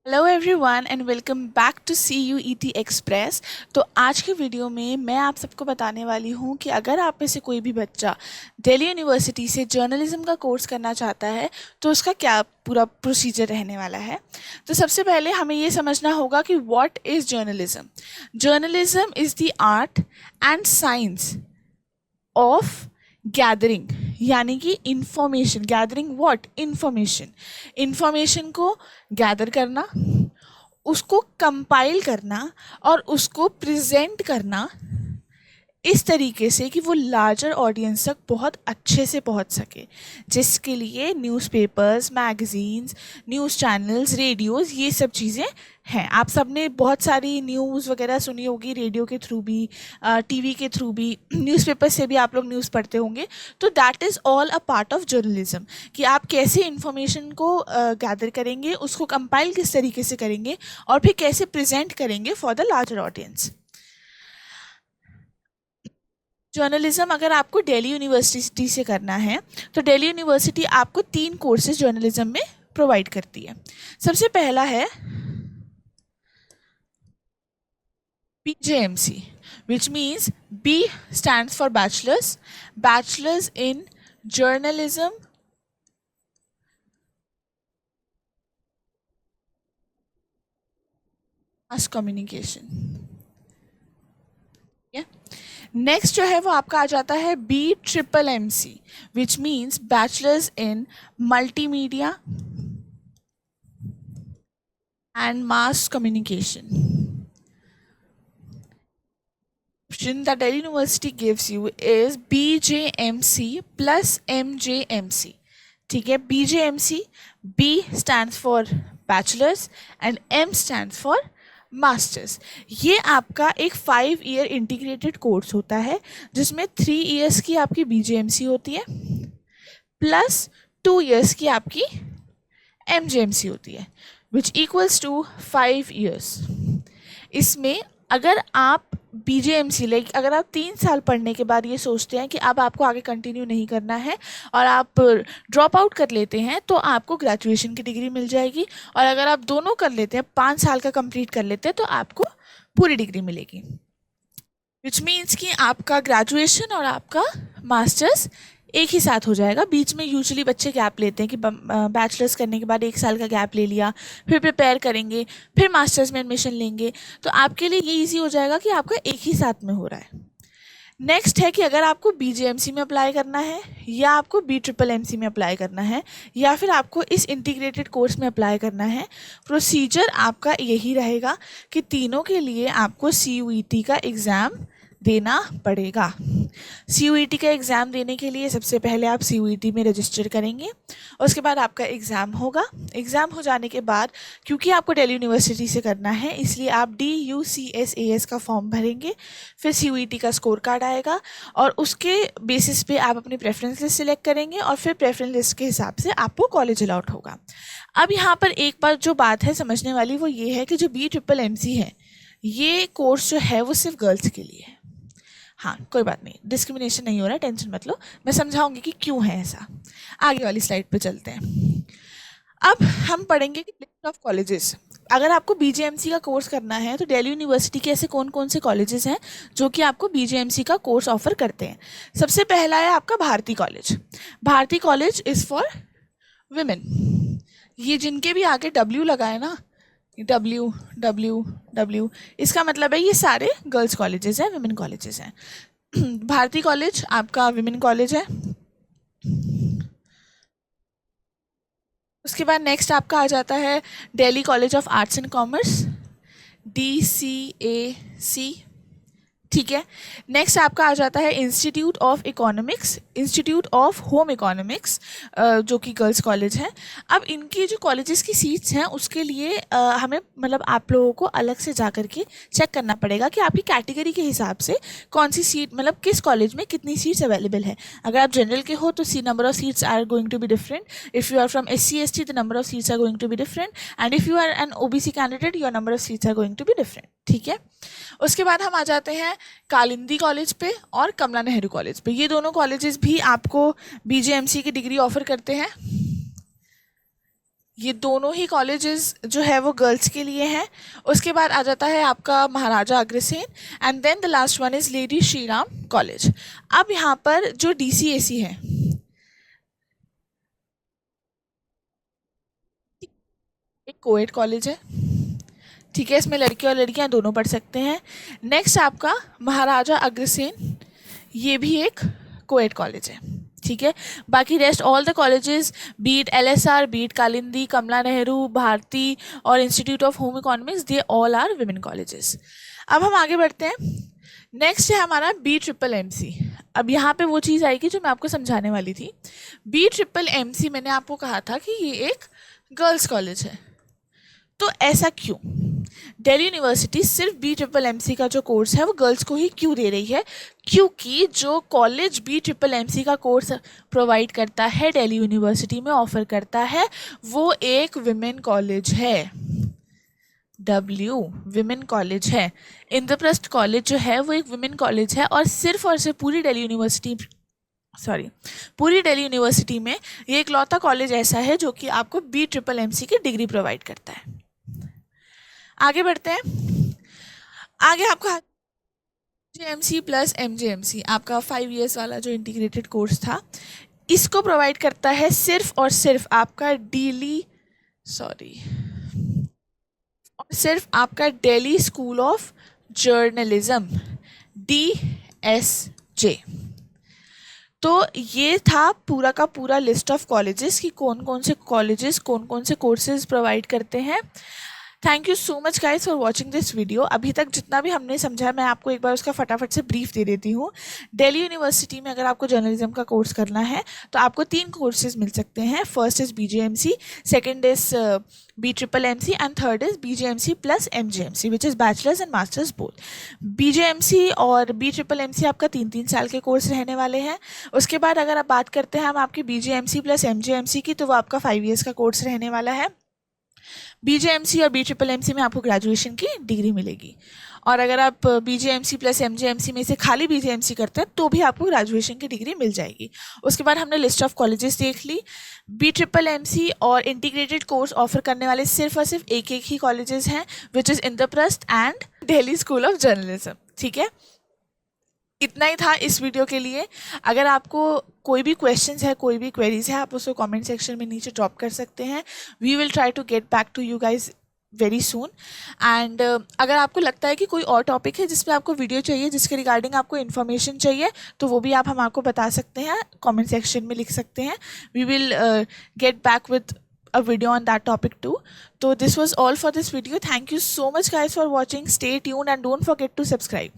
Hello everyone and welcome back to CUET express. तो आज की वीडियो में मैं आप सबको बताने वाली हूँ कि अगर आप में से कोई भी बच्चा दिल्ली यूनिवर्सिटी से जर्नलिज्म का कोर्स करना चाहता है तो उसका क्या पूरा प्रोसीजर रहने वाला है। तो सबसे पहले हमें ये समझना होगा कि what is journalism. Journalism is the art and science of gathering, यानी कि इंफॉर्मेशन। Gathering what? इंफॉर्मेशन को गैदर करना, उसको कंपाइल करना और उसको प्रेजेंट करना इस तरीके से कि वो लार्जर ऑडियंस तक बहुत अच्छे से पहुंच सके, जिसके लिए newspapers, magazines, news channels, radios, ये सब चीज़ें हैं। आप सब ने बहुत सारी न्यूज़ वगैरह सुनी होगी, रेडियो के थ्रू भी, टीवी के थ्रू भी, न्यूज़पेपर से भी आप लोग न्यूज़ पढ़ते होंगे। तो that is all a part of journalism, कि आप कैसे इन्फॉर्मेशन को गैदर करेंगे, उसको कंपाइल किस तरीके से करेंगे और फिर कैसे प्रेजेंट करेंगे for the larger audience. Journalism अगर आपको दिल्ली यूनिवर्सिटी से करना है तो दिल्ली यूनिवर्सिटी आपको 3 कोर्सेज जर्नलिज्म में प्रोवाइड करती है। सबसे पहला है BJMC, which means B stands for bachelor's in journalism mass communication। Next जो है वो आपका आ जाता है BMMC, which means bachelors in multimedia and mass communication. Option that Delhi University gives you is BJMC plus MJMC। ठीक है, BJMC, B stands for bachelor's and M stands for masters. ये आपका एक 5 ईयर इंटीग्रेटेड कोर्स होता है जिसमें 3 years की आपकी BJMC होती है प्लस 2 इयर्स की आपकी MJMC होती है, विच इक्वल्स टू 5 इयर्स। इसमें अगर आप BJMC लाइक अगर आप 3 साल पढ़ने के बाद ये सोचते हैं कि अब आपको आगे कंटिन्यू नहीं करना है और आप ड्रॉप आउट कर लेते हैं तो आपको ग्रेजुएशन की डिग्री मिल जाएगी, और अगर आप दोनों कर लेते हैं, 5 साल का कंप्लीट कर लेते हैं, तो आपको पूरी डिग्री मिलेगी। विच मीन्स कि आपका ग्रेजुएशन और आपका मास्टर्स एक ही साथ हो जाएगा। बीच में यूजुअली बच्चे गैप लेते हैं कि बैचलर्स करने के बाद 1 साल का गैप ले लिया, फिर प्रिपेयर करेंगे, फिर मास्टर्स में एडमिशन लेंगे, तो आपके लिए ये इजी हो जाएगा कि आपका एक ही साथ में हो रहा है। नेक्स्ट है कि अगर आपको BJMC में अप्लाई करना है या आपको BMMC में अप्लाई करना है या फिर आपको इस इंटीग्रेटेड कोर्स में अप्लाई करना है, प्रोसीजर आपका यही रहेगा कि तीनों के लिए आपको CUET का एग्ज़ाम देना पड़ेगा। CUET का एग्ज़ाम देने के लिए सबसे पहले आप CUET में रजिस्टर करेंगे, उसके बाद आपका एग्ज़ाम होगा। एग्ज़ाम हो जाने के बाद, क्योंकि आपको दिल्ली यूनिवर्सिटी से करना है, इसलिए आप DUCSAS का फॉर्म भरेंगे, फिर CUET का स्कोर कार्ड आएगा और उसके बेसिस पे आप अपनी प्रेफरेंस लिस्ट सिलेक्ट करेंगे और फिर प्रेफरेंस लिस्ट के हिसाब से आपको कॉलेज अलॉट होगा। अब यहाँ पर एक बार जो बात है समझने वाली वो ये है कि जो BMMC है, ये कोर्स जो है वो सिर्फ गर्ल्स के लिए है। हाँ, कोई बात नहीं, डिस्क्रिमिनेशन नहीं हो रहा है, टेंशन मत लो, मैं समझाऊंगी कि क्यों है ऐसा। आगे वाली स्लाइड पे चलते हैं। अब हम पढ़ेंगे कि लिस्ट ऑफ कॉलेजेस। अगर आपको BJMC का कोर्स करना है तो दिल्ली यूनिवर्सिटी के ऐसे कौन कौन से कॉलेजेस हैं जो कि आपको BJMC का कोर्स ऑफर करते हैं। सबसे पहला है आपका Bharati college. Bharati college is for women. ये जिनके भी आगे W लगा है ना, W, इसका मतलब है ये सारे गर्ल्स कॉलेजेस हैं, विमेन कॉलेजेस हैं। भारती कॉलेज आपका विमेन कॉलेज है। उसके बाद नेक्स्ट आपका आ जाता है Delhi college of arts and commerce, DCAC। ठीक है, नेक्स्ट आपका आ जाता है institute of economics, institute of home economics, जो कि गर्ल्स कॉलेज है। अब इनकी जो कॉलेजेस की सीट्स हैं उसके लिए हमें मतलब आप लोगों को अलग से जा कर के चेक करना पड़ेगा कि आपकी कैटेगरी के हिसाब से कौन सी सीट, मतलब किस कॉलेज में कितनी सीट्स अवेलेबल है। अगर आप जनरल के हो तो number of seats are going to be different, if you are from SC/ST the number of seats are going to be different, and if you are an OBC candidate your number of seats are going to be different. ठीक है, उसके बाद हम आ जाते हैं Kalindi college पे और कमला Nehru college पे। ये दोनों कॉलेजेस भी आपको BJMC की डिग्री ऑफर करते हैं। ये दोनों ही कॉलेजेस जो है वो गर्ल्स के लिए हैं। उसके बाद आ जाता है आपका Maharaja Agrasen and then the last one is lady Shri Ram college. अब यहाँ पर जो डीसीएसी है, एक कोएड कॉलेज है, ठीक है, इसमें लड़के और लड़कियां दोनों पढ़ सकते हैं। नेक्स्ट आपका महाराजा अग्रसेन, ये भी एक कोएड कॉलेज है, ठीक है। बाकी rest all the colleges, be it LSR, be it Kalindi, Kamala Nehru, Bharati और institute of home economics, they all are women colleges. अब हम आगे बढ़ते हैं। नेक्स्ट है हमारा बी ट्रिपल एम सी। अब यहाँ पे वो चीज़ आएगी जो मैं आपको समझाने वाली थी। बी ट्रिपल एम सी मैंने आपको कहा था कि ये एक गर्ल्स कॉलेज है, तो ऐसा क्यों? दिल्ली यूनिवर्सिटी सिर्फ बी ट्रिपल एम सी का जो कोर्स है वो गर्ल्स को ही क्यों दे रही है? क्योंकि जो college B triple M C का कोर्स प्रोवाइड करता है, दिल्ली यूनिवर्सिटी में ऑफर करता है, वो एक विमेन कॉलेज है, विमेन कॉलेज है। इंद्रप्रस्थ कॉलेज जो है वो एक विमेन कॉलेज है और सिर्फ पूरी दिल्ली यूनिवर्सिटी में ये इकलौता कॉलेज ऐसा है जो कि आपको बी ट्रिपल एम सी की डिग्री प्रोवाइड करता है। आगे बढ़ते हैं। आगे आपका जेएमसी प्लस एमजेएमसी, आपका 5 इयर्स वाला जो इंटीग्रेटेड कोर्स था, इसको प्रोवाइड करता है सिर्फ और सिर्फ आपका Delhi school of journalism, DSJ। तो ये था पूरा का पूरा लिस्ट ऑफ कॉलेजेस कि कौन कौन से कॉलेजेस कौन कौन से कोर्सेज प्रोवाइड करते हैं। Thank you so much guys for watching this video. अभी तक जितना भी हमने समझा मैं आपको एक बार उसका फटाफट से ब्रीफ दे देती हूँ। दिल्ली यूनिवर्सिटी में अगर आपको जर्नलिज्म का कोर्स करना है तो आपको 3 कोर्सेज मिल सकते हैं। First is BJMC, second is BMMC and third is BJMC plus MJMC which is bachelors and masters both. BJMC और BMMC आपका 3-3 साल के कोर्स रहने वाले हैं। उसके बाद अगर आप बात करते हैं हम आपकी BJMC प्लस MJMC की, तो वो आपका 5 इयर्स का कोर्स रहने वाला है। BJMC और BMMC में आपको ग्रेजुएशन की डिग्री मिलेगी, और अगर आप BJMC प्लस MJMC में से खाली BJMC करते हैं तो भी आपको ग्रेजुएशन की डिग्री मिल जाएगी। उसके बाद हमने लिस्ट ऑफ कॉलेजेस देख ली। BMMC और इंटीग्रेटेड कोर्स ऑफर करने वाले सिर्फ और सिर्फ एक ही कॉलेजेस हैं, which is Indraprastha and Delhi school of journalism, ठीक है। इतना ही था इस वीडियो के लिए। अगर आपको कोई भी क्वेश्चंस है, कोई भी क्वेरीज है, आप उसको कमेंट सेक्शन में नीचे ड्रॉप कर सकते हैं। We will try to get back to you guys very soon. And अगर आपको लगता है कि कोई और टॉपिक है जिस पे आपको वीडियो चाहिए, जिसके रिगार्डिंग आपको इन्फॉर्मेशन चाहिए, तो वो भी आप हमको बता सकते हैं, कमेंट सेक्शन में लिख सकते हैं। We will get back with a video on that topic too. So this was all for this video. Thank you so much guys for watching. Stay tuned and don't forget to subscribe.